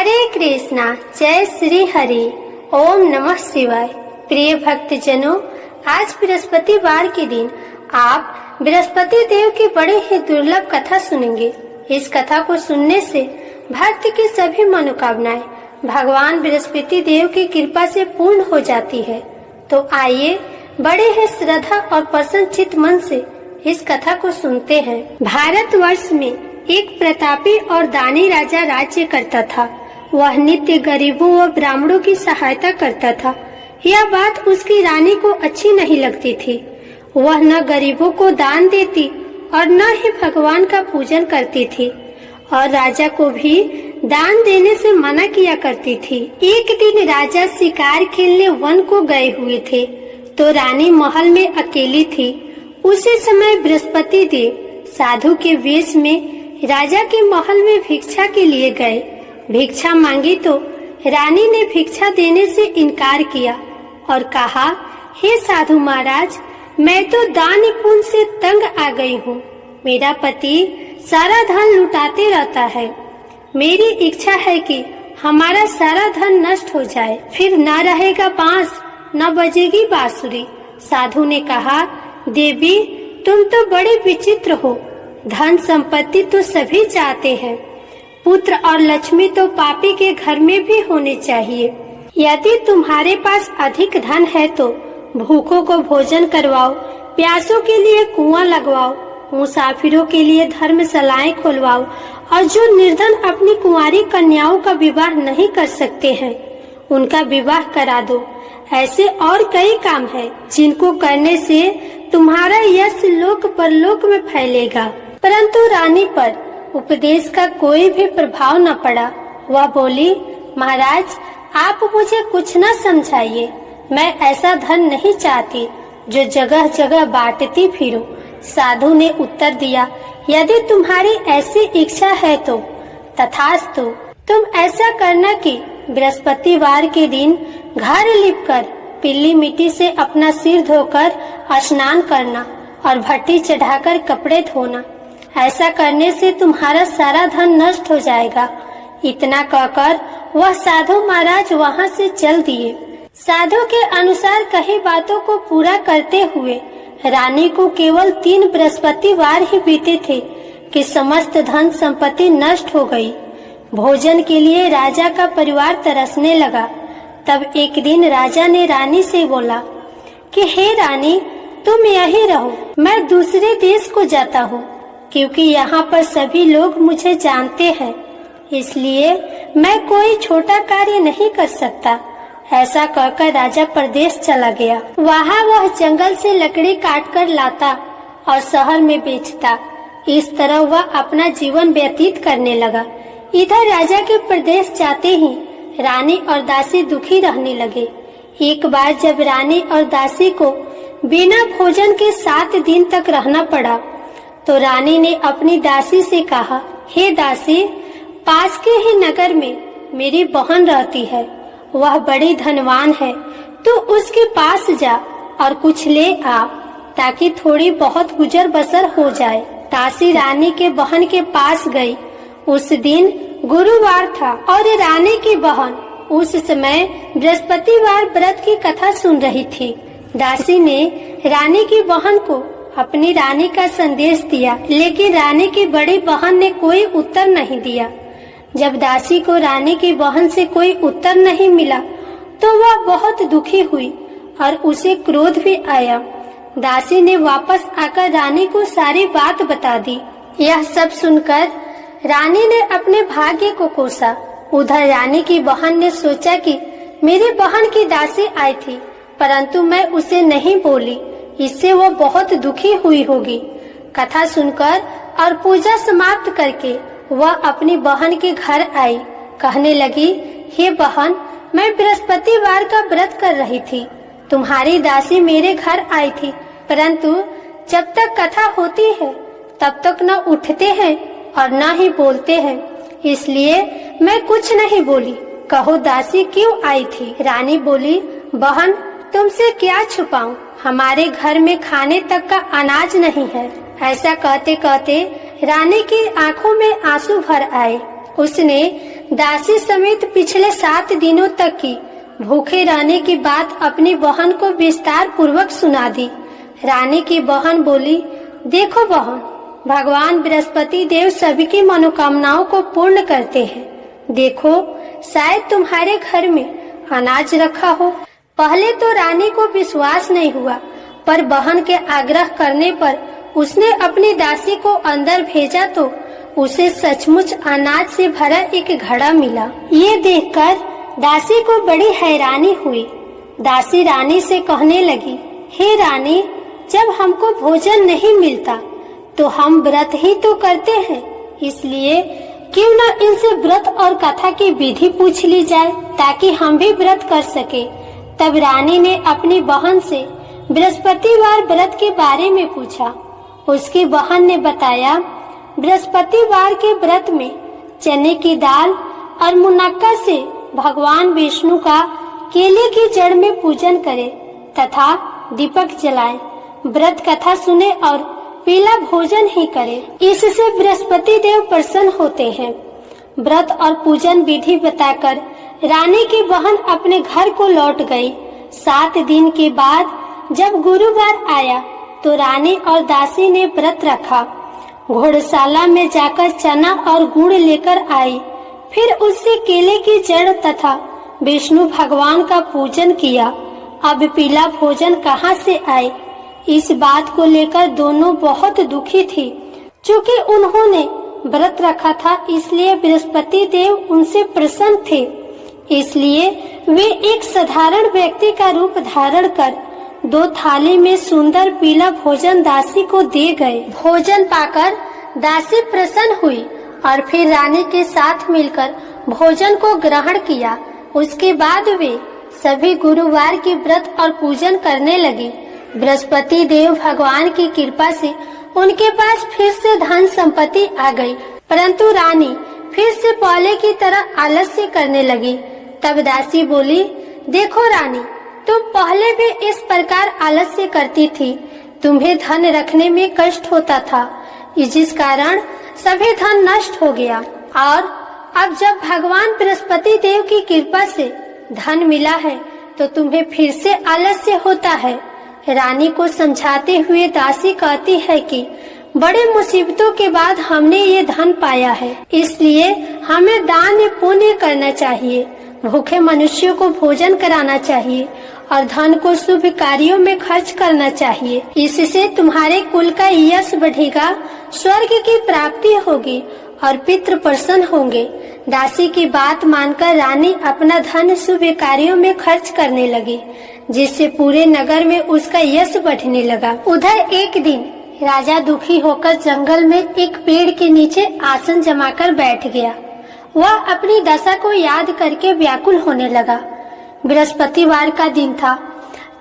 हरे कृष्णा, जय श्री हरि, ओम नमः शिवाय। प्रिय भक्तजनों, आज बृहस्पतिवार के दिन आप बृहस्पति देव की बड़ी ही दुर्लभ कथा सुनेंगे। इस कथा को सुनने से भक्त की सभी मनोकामनाएं भगवान बृहस्पति देव की कृपा से पूर्ण हो जाती है। तो आइए बड़े ही श्रद्धा और प्रसन्न चित्त मन से इस कथा को सुनते हैं। भारतवर्ष में एक प्रतापी और दानी राजा राज्य करता था। वह नित्य गरीबों व ब्राह्मणों की सहायता करता था। यह बात उसकी रानी को अच्छी नहीं लगती थी। वह न गरीबों को दान देती और न ही भगवान का पूजन करती थी और राजा को भी दान देने से मना किया करती थी। एक दिन राजा शिकार खेलने वन को गए हुए थे तो रानी महल में अकेली थी। उसी समय बृहस्पति देव साधु के वेश में राजा के महल में भिक्षा के लिए गए। भिक्षा मांगी तो रानी ने भिक्षा देने से इनकार किया और कहा, हे साधु महाराज, मैं तो दान पुण्य से तंग आ गई हूँ। मेरा पति सारा धन लुटाते रहता है। मेरी इच्छा है कि हमारा सारा धन नष्ट हो जाए, फिर न रहेगा बांस न बजेगी बांसुरी। साधु ने कहा, देवी, तुम तो बड़े विचित्र हो। धन संपत्ति तो सभी चाहते हैं, पुत्र और लक्ष्मी तो पापी के घर में भी होने चाहिए। यदि तुम्हारे पास अधिक धन है तो भूखों को भोजन करवाओ, प्यासों के लिए कुआं लगवाओ, मुसाफिरों के लिए धर्मशालाएं खोलवाओ और जो निर्धन अपनी कुंवारी कन्याओं का विवाह नहीं कर सकते हैं उनका विवाह करा दो। ऐसे और कई काम है जिनको करने से तुम्हारा यश लोक परलोक में फैलेगा। परंतु रानी पर उपदेश का कोई भी प्रभाव न पड़ा। वह बोली, महाराज, आप मुझे कुछ न समझाइए। मैं ऐसा धन नहीं चाहती जो जगह जगह बांटती फिरूं। साधु ने उत्तर दिया, यदि तुम्हारी ऐसी इच्छा है तो तथास्तु। तुम ऐसा करना कि बृहस्पतिवार के दिन घर लिपकर पीली मिट्टी से अपना सिर धोकर स्नान करना और भट्टी चढ़ाकर कपड़े धोना। ऐसा करने से तुम्हारा सारा धन नष्ट हो जाएगा। इतना कहकर वह साधु महाराज वहाँ से चल दिए। साधु के अनुसार कही बातों को पूरा करते हुए रानी को केवल 3 बृहस्पतिवार ही बीते थे कि समस्त धन संपत्ति नष्ट हो गई। भोजन के लिए राजा का परिवार तरसने लगा। तब एक दिन राजा ने रानी से बोला कि हे रानी, तुम यहीं रहो, मैं दूसरे देश को जाता हूँ, क्योंकि यहाँ पर सभी लोग मुझे जानते हैं, इसलिए मैं कोई छोटा कार्य नहीं कर सकता। ऐसा कहकर राजा परदेश चला गया। वहाँ वह जंगल से लकड़ी काट कर लाता और शहर में बेचता। इस तरह वह अपना जीवन व्यतीत करने लगा। इधर राजा के प्रदेश जाते ही रानी और दासी दुखी रहने लगे। एक बार जब रानी और दासी को बिना भोजन के 7 दिन तक रहना पड़ा तो रानी ने अपनी दासी से कहा, हे दासी, पास के ही नगर में मेरी बहन रहती है। वह बड़ी धनवान है। तू उसके पास जा और कुछ ले आ ताकि थोड़ी बहुत गुजर बसर हो जाए। दासी रानी के बहन के पास गई। उस दिन गुरुवार था और रानी की बहन उस समय बृहस्पतिवार व्रत की कथा सुन रही थी। दासी ने रानी की बहन को अपनी रानी का संदेश दिया, लेकिन रानी की बड़ी बहन ने कोई उत्तर नहीं दिया। जब दासी को रानी की बहन से कोई उत्तर नहीं मिला तो वह बहुत दुखी हुई और उसे क्रोध भी आया। दासी ने वापस आकर रानी को सारी बात बता दी। यह सब सुनकर रानी ने अपने भाग्य को कोसा। उधर रानी की बहन ने सोचा कि मेरी बहन की दासी आई थी, परंतु मैं उसे नहीं बोली, इससे वो बहुत दुखी हुई होगी। कथा सुनकर और पूजा समाप्त करके वह अपनी बहन के घर आई। कहने लगी, हे बहन, मैं बृहस्पतिवार का व्रत कर रही थी। तुम्हारी दासी मेरे घर आई थी, परंतु जब तक कथा होती है तब तक न उठते हैं और न ही बोलते हैं, इसलिए मैं कुछ नहीं बोली। कहो दासी क्यों आई थी? रानी बोली, बहन, तुमसे क्या छुपाऊं, हमारे घर में खाने तक का अनाज नहीं है। ऐसा कहते कहते रानी की आंखों में आंसू भर आए। उसने दासी समेत पिछले 7 दिनों तक की भूखे रहने की बात अपनी बहन को विस्तार पूर्वक सुना दी। रानी की बहन बोली, देखो बहन, भगवान बृहस्पति देव सभी की मनोकामनाओं को पूर्ण करते हैं। देखो, शायद तुम्हारे घर में अनाज रखा हो। पहले तो रानी को विश्वास नहीं हुआ, पर बहन के आग्रह करने पर उसने अपनी दासी को अंदर भेजा तो उसे सचमुच अनाज से भरा एक घड़ा मिला। ये देखकर दासी को बड़ी हैरानी हुई। दासी रानी से कहने लगी, हे रानी, जब हमको भोजन नहीं मिलता तो हम व्रत ही तो करते हैं, इसलिए क्यों न इनसे व्रत और कथा की विधि पूछ ली जाए ताकि हम भी व्रत कर सके। तब रानी ने अपनी बहन से बृहस्पतिवार व्रत के बारे में पूछा। उसकी बहन ने बताया, बृहस्पतिवार के व्रत में चने की दाल और मुनक्का से भगवान विष्णु का केले की जड़ में पूजन करे तथा दीपक जलाए, व्रत कथा सुने और पीला भोजन ही करे। इससे बृहस्पति देव प्रसन्न होते हैं। व्रत और पूजन विधि बताकर रानी की बहन अपने घर को लौट गई। 7 दिन के बाद जब गुरुवार आया तो रानी और दासी ने व्रत रखा। घोड़शाला में जाकर चना और गुड़ लेकर आई, फिर उससे केले की जड़ तथा विष्णु भगवान का पूजन किया। अब पीला भोजन कहाँ से आए, इस बात को लेकर दोनों बहुत दुखी थी। चूँकि उन्होंने व्रत रखा था, इसलिए बृहस्पति देव उनसे प्रसन्न थे। इसलिए वे एक साधारण व्यक्ति का रूप धारण कर 2 थाली में सुंदर पीला भोजन दासी को दे गए। भोजन पाकर दासी प्रसन्न हुई और फिर रानी के साथ मिलकर भोजन को ग्रहण किया। उसके बाद वे सभी गुरुवार की व्रत और पूजन करने लगे। बृहस्पति देव भगवान की कृपा से उनके पास फिर से धन संपत्ति आ गई, परंतु रानी फिर से पहले की तरह आलस्य करने लगी। तब दासी बोली, देखो रानी, तुम पहले भी इस प्रकार आलस्य करती थी। तुम्हें धन रखने में कष्ट होता था, जिस कारण सभी धन नष्ट हो गया, और अब जब भगवान बृहस्पति देव की कृपा से धन मिला है तो तुम्हें फिर से आलस्य होता है। रानी को समझाते हुए दासी कहती है कि बड़े मुसीबतों के बाद हमने ये धन पाया है, इसलिए हमें दान पुण्य करना चाहिए, भूखे मनुष्यों को भोजन कराना चाहिए और धन को शुभ कार्यों में खर्च करना चाहिए। इससे तुम्हारे कुल का यश बढ़ेगा, स्वर्ग की प्राप्ति होगी और पितृ प्रसन्न होंगे। दासी की बात मानकर रानी अपना धन शुभ कार्यों में खर्च करने लगी, जिससे पूरे नगर में उसका यश बढ़ने लगा। उधर एक दिन राजा दुखी होकर जंगल में एक पेड़ के नीचे आसन जमाकर बैठ गया। वह अपनी दशा को याद करके व्याकुल होने लगा। बृहस्पतिवार का दिन था।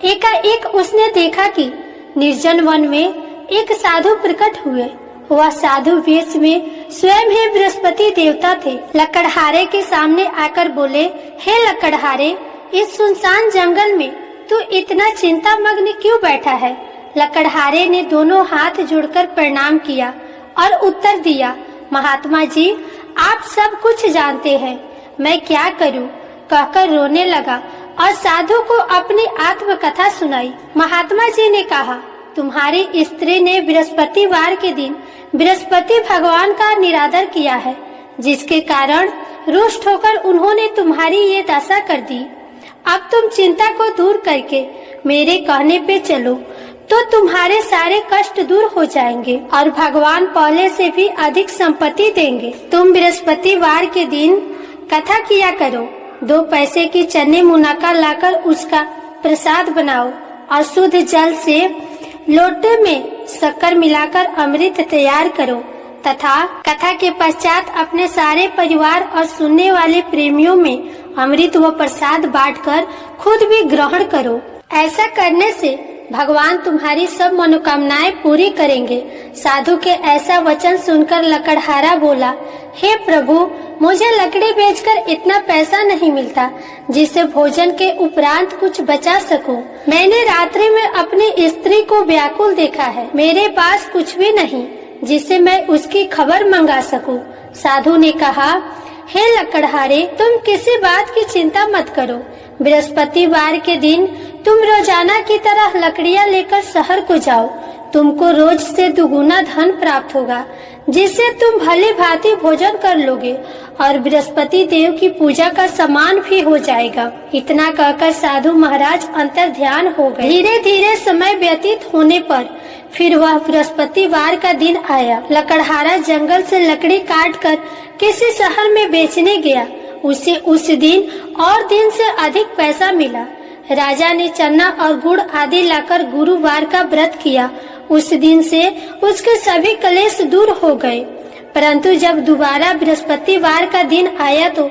एकाएक उसने देखा कि निर्जन वन में एक साधु प्रकट हुए। वह साधु वेश में स्वयं ही बृहस्पति देवता थे। लकड़हारे के सामने आकर बोले, हे लकड़हारे, इस सुनसान जंगल में तू इतना चिंता मग्न क्यों बैठा है? लकड़हारे ने दोनों हाथ जोड़कर प्रणाम किया और उत्तर दिया, महात्मा जी, आप सब कुछ जानते हैं, मैं क्या करूं? कहकर रोने लगा और साधु को अपनी आत्मकथा सुनाई। महात्मा जी ने कहा, तुम्हारी स्त्री ने बृहस्पतिवार के दिन बृहस्पति भगवान का निरादर किया है, जिसके कारण रुष्ट होकर उन्होंने तुम्हारी ये दशा कर दी। अब तुम चिंता को दूर करके मेरे कहने पे चलो तो तुम्हारे सारे कष्ट दूर हो जाएंगे और भगवान पहले से भी अधिक संपत्ति देंगे। तुम बृहस्पतिवार के दिन कथा किया करो, 2 पैसे की चने मुनक्का लाकर उसका प्रसाद बनाओ और शुद्ध जल से लोटे में शक्कर मिलाकर अमृत तैयार करो तथा कथा के पश्चात अपने सारे परिवार और सुनने वाले प्रेमियों में अमृत व प्रसाद बांटकर खुद भी ग्रहण करो। ऐसा करने से भगवान तुम्हारी सब मनोकामनाएं पूरी करेंगे। साधु के ऐसा वचन सुनकर लकड़हारा बोला, हे प्रभु, मुझे लकड़ी बेचकर इतना पैसा नहीं मिलता जिससे भोजन के उपरांत कुछ बचा सकूं। मैंने रात्रि में अपनी स्त्री को व्याकुल देखा है। मेरे पास कुछ भी नहीं जिससे मैं उसकी खबर मंगा सकूं। साधु ने कहा, हे लकड़हारे, तुम किसी बात की चिंता मत करो। बृहस्पतिवार के दिन तुम रोजाना की तरह लकड़ियां लेकर शहर को जाओ। तुमको रोज से दुगुना धन प्राप्त होगा, जिससे तुम भली भांति भोजन कर लोगे और बृहस्पति देव की पूजा का सामान भी हो जाएगा। इतना कहकर साधु महाराज अंतर ध्यान हो गए। धीरे धीरे समय व्यतीत होने पर फिर वह बृहस्पतिवार का दिन आया। लकड़हारा जंगल से लकड़ी काटकर किसी शहर में बेचने गया। उसे उस दिन और दिन से अधिक पैसा मिला। राजा ने चना और गुड़ आदि लाकर गुरुवार का व्रत किया। उस दिन से उसके सभी कलेश दूर हो गए। परंतु जब दोबारा बृहस्पतिवार का दिन आया तो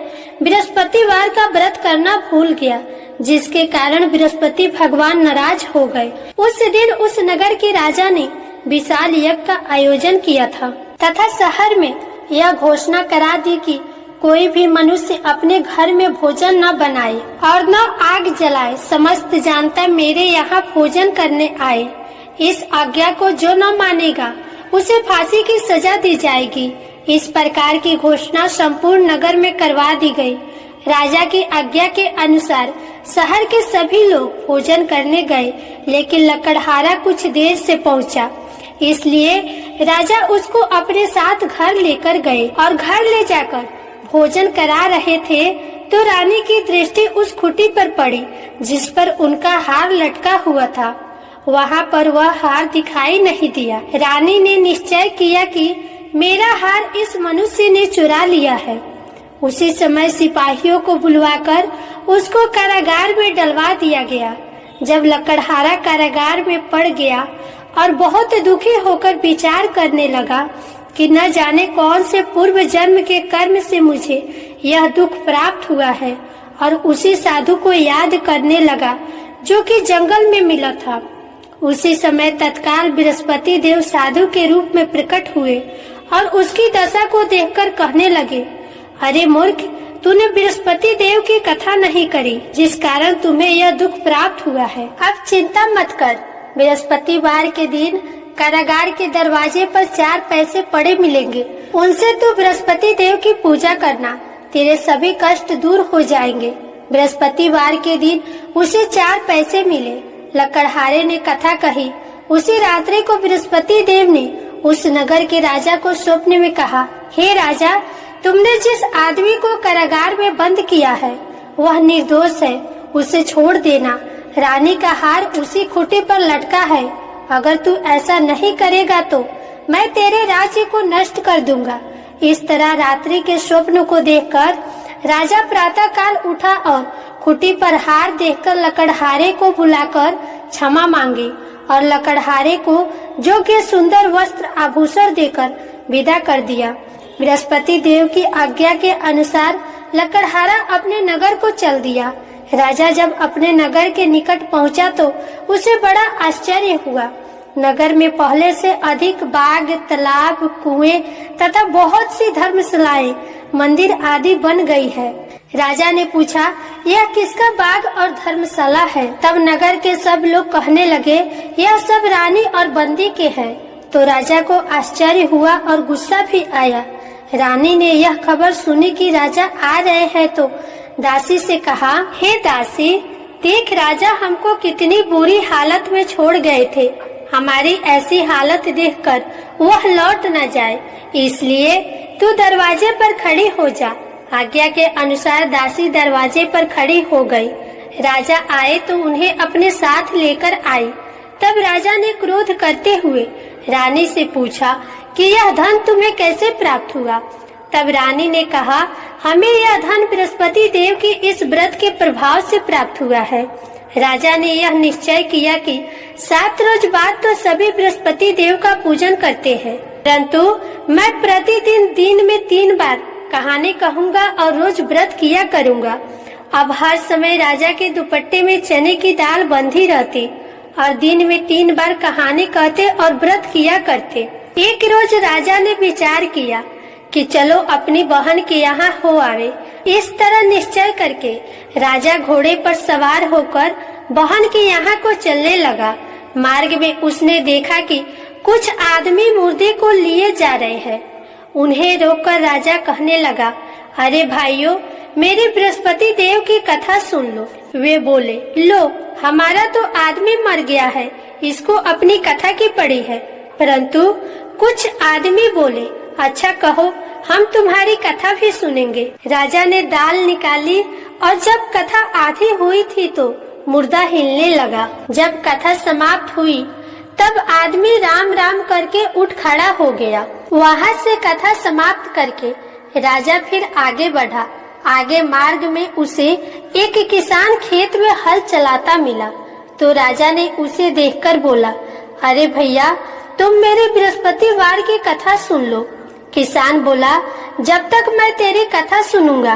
बृहस्पतिवार का व्रत करना भूल गया, जिसके कारण बृहस्पति भगवान नाराज हो गए। उस दिन उस नगर के राजा ने विशाल यज्ञ का आयोजन किया था तथा शहर में यह घोषणा करा दी कि कोई भी मनुष्य अपने घर में भोजन न बनाए और न आग जलाए। समस्त जनता मेरे यहाँ भोजन करने आए। इस आज्ञा को जो न मानेगा उसे फांसी की सजा दी जाएगी। इस प्रकार की घोषणा संपूर्ण नगर में करवा दी गई। राजा की आज्ञा के अनुसार शहर के सभी लोग भोजन करने गए, लेकिन लकड़हारा कुछ देर से पहुंचा। इसलिए राजा उसको अपने साथ घर लेकर गए और घर ले जाकर भोजन करा रहे थे तो रानी की दृष्टि उस खूंटी पर पड़ी जिस पर उनका हार लटका हुआ था। वहाँ पर वह हार दिखाई नहीं दिया। रानी ने निश्चय किया कि मेरा हार इस मनुष्य ने चुरा लिया है। उसी समय सिपाहियों को बुलवाकर उसको कारागार में डलवा दिया गया। जब लकड़हारा कारागार में पड़ गया और बहुत दुखी होकर विचार करने लगा कि न जाने कौन से पूर्व जन्म के कर्म से मुझे यह दुख प्राप्त हुआ है, और उसी साधु को याद करने लगा जो कि जंगल में मिला था। उसी समय तत्काल बृहस्पति देव साधु के रूप में प्रकट हुए और उसकी दशा को देखकर कहने लगे, अरे मूर्ख, तूने बृहस्पति देव की कथा नहीं करी, जिस कारण तुम्हें यह दुख प्राप्त हुआ है। अब चिंता मत कर। बृहस्पतिवार के दिन कारागार के दरवाजे पर 4 पैसे पड़े मिलेंगे। उनसे तू बृहस्पति देव की पूजा करना, तेरे सभी कष्ट दूर हो जाएंगे। बृहस्पतिवार के दिन उसे 4 पैसे मिले। लकड़हारे ने कथा कही। उसी रात्रि को बृहस्पति देव ने उस नगर के राजा को स्वप्न में कहा, हे राजा, तुमने जिस आदमी को कारागार में बंद किया है वह निर्दोष है, उसे छोड़ देना। रानी का हार उसी खूंटी पर लटका है। अगर तू ऐसा नहीं करेगा तो मैं तेरे राज्य को नष्ट कर दूंगा। इस तरह रात्रि के स्वप्न को देखकर राजा प्रातः काल उठा और खूंटी पर हार देखकर लकड़हारे को बुलाकर क्षमा मांगी और लकड़हारे को योग्य सुंदर वस्त्र आभूषण देकर विदा कर दिया। बृहस्पति देव की आज्ञा के अनुसार लकड़हारा अपने नगर को चल दिया। राजा जब अपने नगर के निकट पहुंचा तो उसे बड़ा आश्चर्य हुआ। नगर में पहले से अधिक बाग, तालाब, कुएं तथा बहुत सी धर्मशालाएं, मंदिर आदि बन गई है। राजा ने पूछा, यह किसका बाग और धर्मशाला है? तब नगर के सब लोग कहने लगे, यह सब रानी और बंदी के हैं। तो राजा को आश्चर्य हुआ और गुस्सा भी आया। रानी ने यह खबर सुनी कि राजा आ रहे हैं तो दासी से कहा, हे दासी, देख राजा हमको कितनी बुरी हालत में छोड़ गए थे। हमारी ऐसी हालत देखकर वह लौट न जाए, इसलिए तू दरवाजे पर खड़ी हो जा। आज्ञा के अनुसार दासी दरवाजे पर खड़ी हो गई। राजा आए तो उन्हें अपने साथ लेकर आई। तब राजा ने क्रोध करते हुए रानी से पूछा कि यह धन तुम्हें कैसे प्राप्त हुआ? तब रानी ने कहा, हमें यह धन बृहस्पति देव की इस व्रत के प्रभाव से प्राप्त हुआ है। राजा ने यह निश्चय किया कि 7 रोज बाद तो सभी बृहस्पति देव का पूजन करते हैं, परंतु मैं प्रतिदिन दिन में 3 बार कहानी कहूँगा और रोज व्रत किया करूँगा। अब हर समय राजा के दुपट्टे में चने की दाल बंधी रहती और दिन में 3 बार कहानी कहते और व्रत किया करते। एक रोज राजा ने विचार किया कि चलो अपनी बहन के यहाँ हो आवे। इस तरह निश्चय करके राजा घोड़े पर सवार होकर बहन के यहाँ को चलने लगा। मार्ग में उसने देखा कि कुछ आदमी मुर्दे को लिए जा रहे हैं। उन्हें रोककर राजा कहने लगा, अरे भाइयों, मेरे बृहस्पति देव की कथा सुन लो। वे बोले, लो, हमारा तो आदमी मर गया है, इसको अपनी कथा की पड़ी है। परंतु कुछ आदमी बोले, अच्छा कहो, हम तुम्हारी कथा भी सुनेंगे। राजा ने दाल निकाली और जब कथा आधी हुई थी तो मुर्दा हिलने लगा। जब कथा समाप्त हुई तब आदमी राम राम करके उठ खड़ा हो गया। वहाँ से कथा समाप्त करके राजा फिर आगे बढ़ा। आगे मार्ग में उसे एक किसान खेत में हल चलाता मिला तो राजा ने उसे देखकर बोला, अरे भैया, तुम मेरे बृहस्पतिवार की कथा सुन लो। किसान बोला, जब तक मैं तेरी कथा सुनूंगा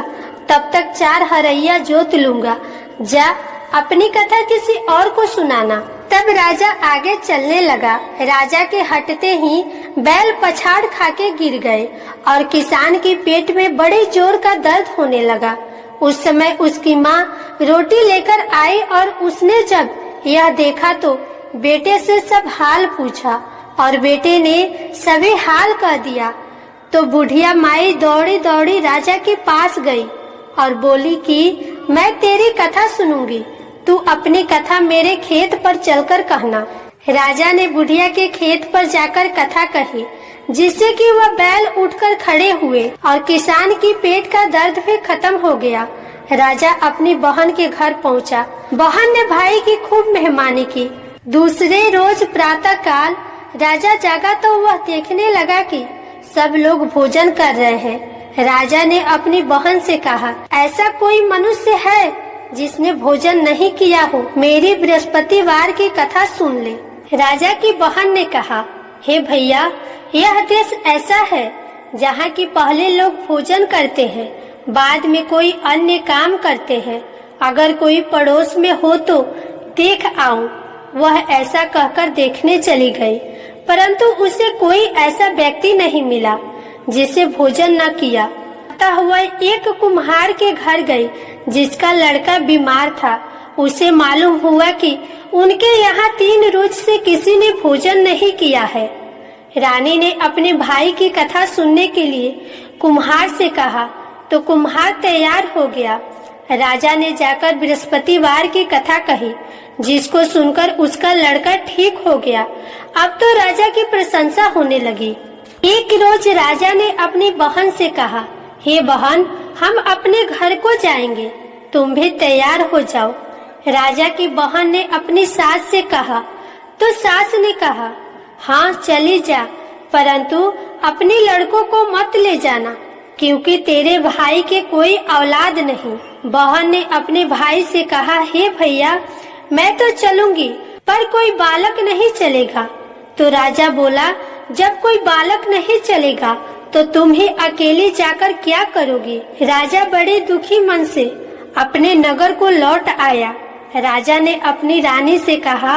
तब तक 4 हरैया जोत लूंगा। जा, अपनी कथा किसी और को सुनाना। तब राजा आगे चलने लगा। राजा के हटते ही बैल पछाड़ खाके गिर गए और किसान के पेट में बड़े जोर का दर्द होने लगा। उस समय उसकी माँ रोटी लेकर आई और उसने जब यह देखा तो बेटे से सब हाल पूछा और बेटे ने सभी हाल कह दिया। तो बुढ़िया माई दौड़ी दौड़ी राजा के पास गई और बोली कि मैं तेरी कथा सुनूंगी, तू अपनी कथा मेरे खेत पर चलकर कहना। राजा ने बुढ़िया के खेत पर जाकर कथा कही, जिससे कि वह बैल उठकर खड़े हुए और किसान की पेट का दर्द भी खत्म हो गया। राजा अपनी बहन के घर पहुंचा। बहन ने भाई की खूब मेहमानी की। दूसरे रोज प्रातः काल राजा जागा तो वह देखने लगा कि सब लोग भोजन कर रहे हैं। राजा ने अपनी बहन से कहा, ऐसा कोई मनुष्य है जिसने भोजन नहीं किया हो? मेरी बृहस्पतिवार की कथा सुन ले। राजा की बहन ने कहा, हे भैया, यह देश ऐसा है जहाँ की पहले लोग भोजन करते हैं, बाद में कोई अन्य काम करते हैं। अगर कोई पड़ोस में हो तो देख आऊं। वह ऐसा कहकर देखने चली गई, परंतु उसे कोई ऐसा व्यक्ति नहीं मिला जिसे भोजन न किया। अतः वह एक कुम्हार के घर गई जिसका लड़का बीमार था। उसे मालूम हुआ कि उनके यहाँ 3 रोज से किसी ने भोजन नहीं किया है। रानी ने अपने भाई की कथा सुनने के लिए कुम्हार से कहा तो कुम्हार तैयार हो गया। राजा ने जाकर बृहस्पतिवार की कथा कही, जिसको सुनकर उसका लड़का ठीक हो गया। अब तो राजा की प्रशंसा होने लगी। एक रोज राजा ने अपनी बहन से कहा, हे बहन, हम अपने घर को जाएंगे, तुम भी तैयार हो जाओ। राजा की बहन ने अपनी सास से कहा तो सास ने कहा, हाँ चली जा, परंतु अपने लड़कों को मत ले जाना, क्योंकि तेरे भाई के कोई औलाद नहीं। बहन ने अपने भाई से कहा, हे भैया, मैं तो चलूंगी, पर कोई बालक नहीं चलेगा। तो राजा बोला, जब कोई बालक नहीं चलेगा तो तुम ही अकेली जाकर क्या करोगी? राजा बड़े दुखी मन से अपने नगर को लौट आया। राजा ने अपनी रानी से कहा,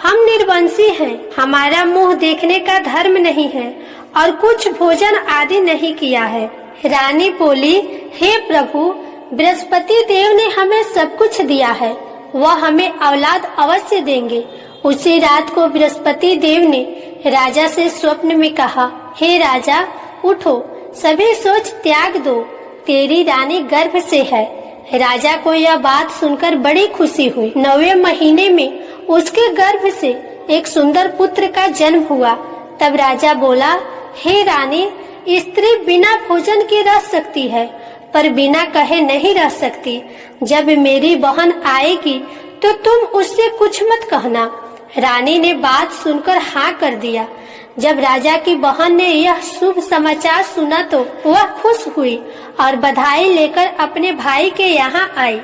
हम निर्वंशी हैं, हमारा मुंह देखने का धर्म नहीं है और कुछ भोजन आदि नहीं किया है। रानी बोली, हे प्रभु, बृहस्पति देव ने हमें सब कुछ दिया है, वह हमें औलाद अवश्य देंगे। उसी रात को बृहस्पति देव ने राजा से स्वप्न में कहा, हे राजा, उठो, सभी सोच त्याग दो, तेरी रानी गर्भ से है। राजा को यह बात सुनकर बड़ी खुशी हुई। 9वें महीने में उसके गर्भ से एक सुंदर पुत्र का जन्म हुआ। तब राजा बोला, हे रानी, स्त्री बिना भोजन के रह सकती है, पर बिना कहे नहीं रह सकती। जब मेरी बहन आएगी तो तुम उससे कुछ मत कहना। रानी ने बात सुनकर हाँ कर दिया। जब राजा की बहन ने यह शुभ समाचार सुना तो वह खुश हुई और बधाई लेकर अपने भाई के यहाँ आई।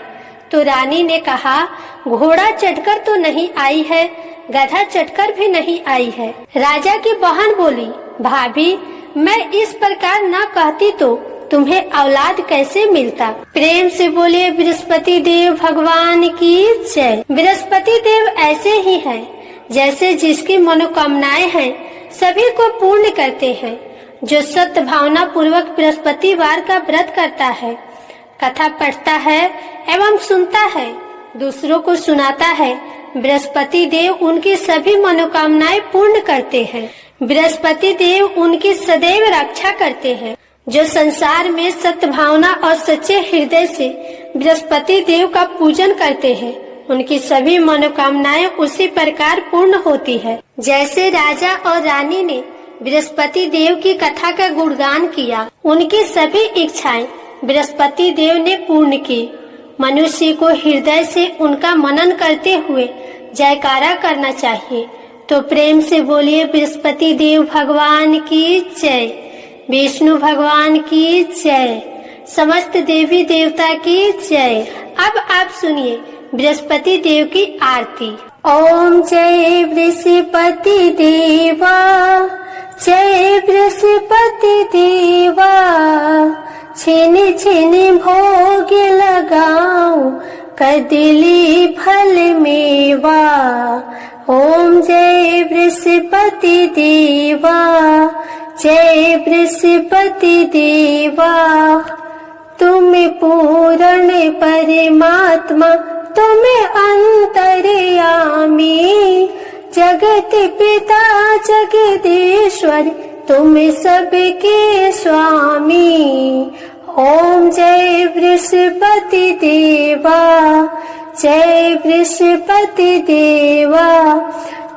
तो रानी ने कहा, घोड़ा चढ़कर तो नहीं आई है, गधा चढ़कर भी नहीं आई है। राजा की बहन बोली, भाभी, मैं इस प्रकार न कहती तो तुम्हें औलाद कैसे मिलता? प्रेम से बोलिए बृहस्पति देव भगवान की जय। बृहस्पति देव ऐसे ही हैं, जैसे जिसकी मनोकामनाएं हैं सभी को पूर्ण करते हैं। जो सत्य भावना पूर्वक बृहस्पतिवार का व्रत करता है, कथा पढ़ता है एवं सुनता है, दूसरों को सुनाता है, बृहस्पति देव उनकी सभी मनोकामनाएं पूर्ण करते हैं। बृहस्पति देव उनकी सदैव रक्षा करते हैं। जो संसार में सत्य भावना और सच्चे हृदय से बृहस्पति देव का पूजन करते हैं, उनकी सभी मनोकामनाएं उसी प्रकार पूर्ण होती है। जैसे राजा और रानी ने बृहस्पति देव की कथा का गुणगान किया, उनकी सभी इच्छाएं बृहस्पति देव ने पूर्ण की। मनुष्य को हृदय से उनका मनन करते हुए जयकारा करना चाहिए। तो प्रेम से बोलिए बृहस्पति देव भगवान की जय, विष्णु भगवान की जय, समस्त देवी देवता की जय। अब आप सुनिए बृहस्पति देव की आरती। ओम जय बृहस्पति देवा, जय बृहस्पति देवा, छिन छिन भोग लगाऊं कदली फल मेवा। ओम जय बृहस्पति देवा, जय बृहस्पति देवा, तुम पूर्ण परमात्मा, तुम अंतर्यामी, जगत पिता जगदीश्वर, तुम सबके स्वामी। ओम जय बृहस्पति देवा, जय बृहस्पति देवा,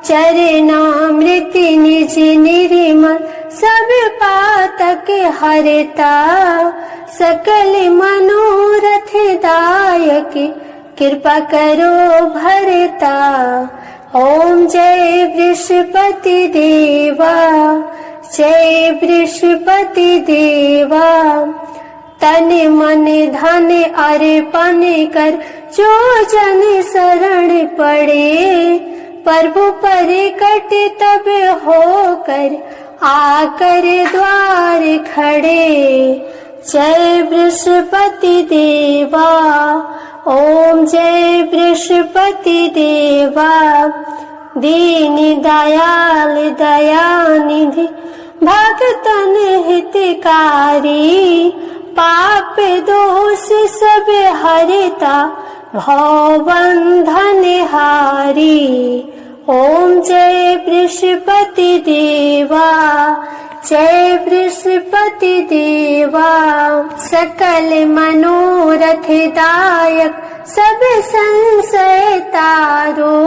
चरणामृत निज निर्मल सब पातक हरता, सकल मनोरथ दायक कृपा करो भरता। ओम जय बृहस्पति देवा, जय बृहस्पति देवा, तन मन धन अर्पण कर जो जन शरण पड़े, प्रभु प्रकट तब होकर आकर द्वार खड़े। जय बृहस्पति देवा, ओम जय बृहस्पति देवा, दीन दयाल दयानिधि भक्तन हितकारी, पाप दोष सब हरता भव बंधन हारी। ओम जय बृहस्पति देवा, जय बृहस्पति देवा, सकल मनोरथ दायक सब संशय तारो,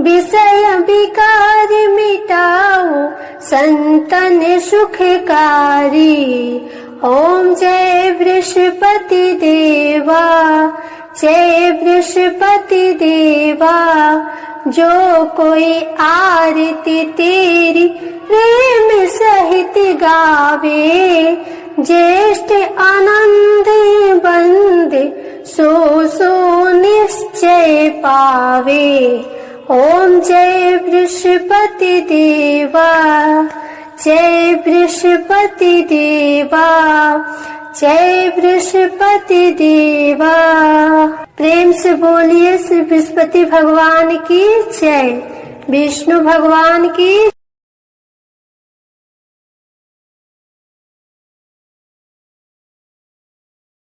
विषय विकार मिटाओ संतन सुखकारी। ओम जय बृहस्पति देवा, जय बृहस्पति देवा, जो कोई आरती तेरी प्रेम सहित गावे, ज्येष्ठ आनंद बंद सो निश्चय पावे। ओम जय बृहस्पति देवा, जय बृहस्पति देवा, जय बृहस्पति देवा। प्रेम से बोलिए श्री बृहस्पति भगवान की जय, विष्णु भगवान की